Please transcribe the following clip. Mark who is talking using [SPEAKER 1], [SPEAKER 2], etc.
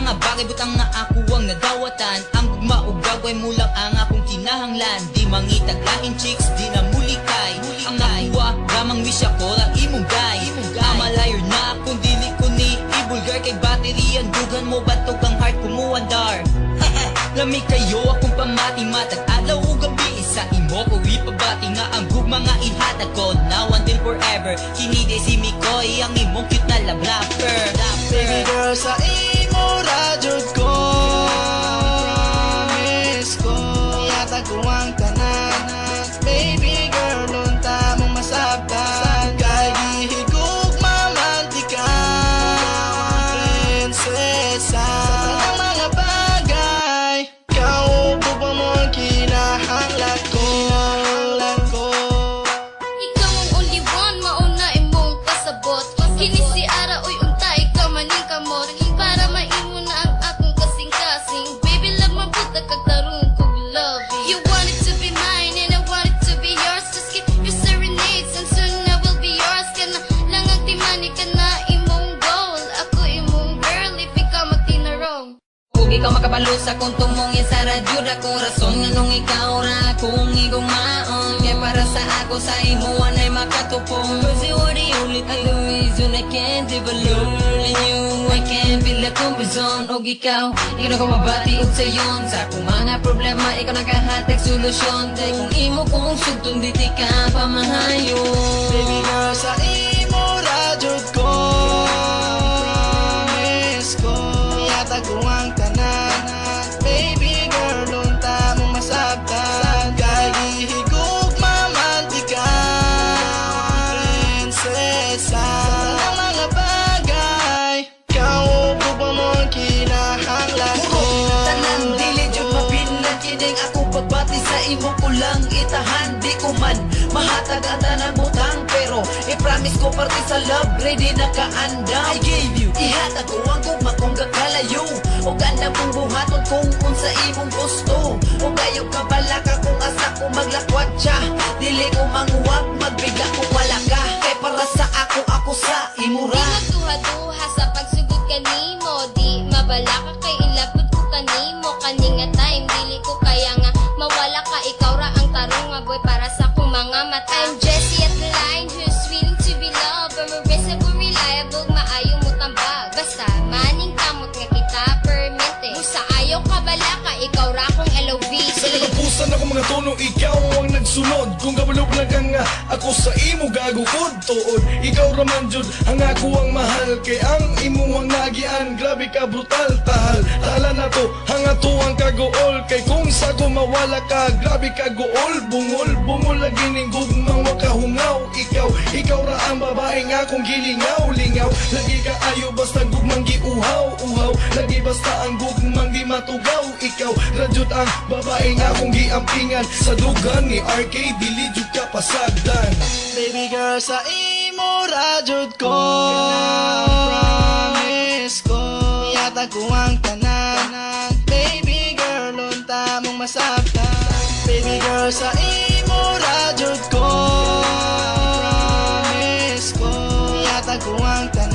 [SPEAKER 1] mga bagay butang nga ako ang nadawatan. Ang gugma ug gagway mo lang ang akong kinahanglan. Di mangitag lain chicks, di na mulikay. Ang nakuha, gamang wish ako lang imong guy. Amalayor na kung dili ko ni ibulgar. Kay battery ang dugan mo, batog ang heart ko mo andar. Lami kayo akong pamati, matag adlaw o gabi. Isa imo ko ipabati nga ang gugma nga ihatag ko. Now until forever, kinide si Mikoy, ang imong cute na love rapper.
[SPEAKER 2] Baby girl, sa imo radyod ko, miss ko, yata ko ang tanan. Baby girl, unta mong masabtan. Kay gihigog mamantika, prinsesa. Sa mga bagay, ikaw buba mo ang kinahanglan ko.
[SPEAKER 3] Ikaw ang only one, mauna imong kasabot. Kini si Ara, uy unta, ikaw maning kamot. Para maimo na ang akong kasing-kasing. Baby love mabuta kag tarong kog love. You want it to be mine and I want it to be yours. Just give your serenades and soon I will be yours. Kana lang ang timani ka na imong goal. Ako imong girl if ikaw magtinarong.
[SPEAKER 1] Kung ikaw makabalo sa kung tumong sa radyo ra ko rason nga nung ikaw ra kung igugmaon. Kaya para sa ako sa imo anay makatupong. Cause you are the only reason I can't live alone. And you, I can't feel the comfort zone. Og ikaw na ko mabati og sayon. Sa akong mga problema, ikaw nakahatag solusyon. Dahil kung imo kong sugtong diti ka pamahayo.
[SPEAKER 2] Baby girl, sa imo radyod ko, miss ko, yata ko ang tanan. Baby girl, unta mong masabtan. Kay gihigog mamantika, prinsesa. Sa mga bagay, ikaw buba mo ang kinahanglan ko.
[SPEAKER 1] Tanan dili jud mapinlan kining ako pagbati sa imo ko lang itahan. Di ko man mahatag ang tanan butang, pero i-promise ko parte sa love ready na kaanda. I gave you ihatag ko ang gugma kung gakalayo. O ganda mong buhaton kung unsa imong gusto. O kayo kabalaka kung asa ko maglakwat siya. Dili ko manguwag magbigla kung wala ka. Kay para sa ako sa imo
[SPEAKER 3] Di
[SPEAKER 1] ra.
[SPEAKER 3] magduha-duha sa pagsugod kanimo. Di mabala ka kay ilabot ko kanimo. Kaninga time, dili ko kaya nga mawala ka. Ikaw ra ang tarong nga boy para sa kong mga mata. I'm Jessie at the line who's willing to be loved. Irreversible, reliable, maayong mo tambag. Basta maning kamot nga kita permente. Musa ayaw ka bala ka, ikaw ra kong LOV.
[SPEAKER 4] Sa katapusan ako mga tono, ikaw ang nagsunod. Kung kabalog lang ka nga, ako sa imo gagukod tuod. Ikaw raman jud, ang ako ang mahal. Kay ang imo ang nagian, grabe ka brutal tahal. Tala na to, ang ato ang kagool. Kay kung sa ko mawala ka, grabe ka gool. Bungol lagi ning gugmang wakahungaw. Ikaw ra ang babae nga kung gilingaw-lingaw. Lagi ka ayo basta gugmang giuhaw-uhaw. Lagi basta ang gugmang di matugaw. Ikaw radyot ang babae nga kung giampingan. Sa dugan ni RK, dili jud ka pasagdan.
[SPEAKER 2] Baby girl, sa imo radyod ko, promise ko, yata ko ang tanan. Baby girl, unta mong masabtan. Baby girl, sa imo radyod ko, promise ko, yata ko ang tanan.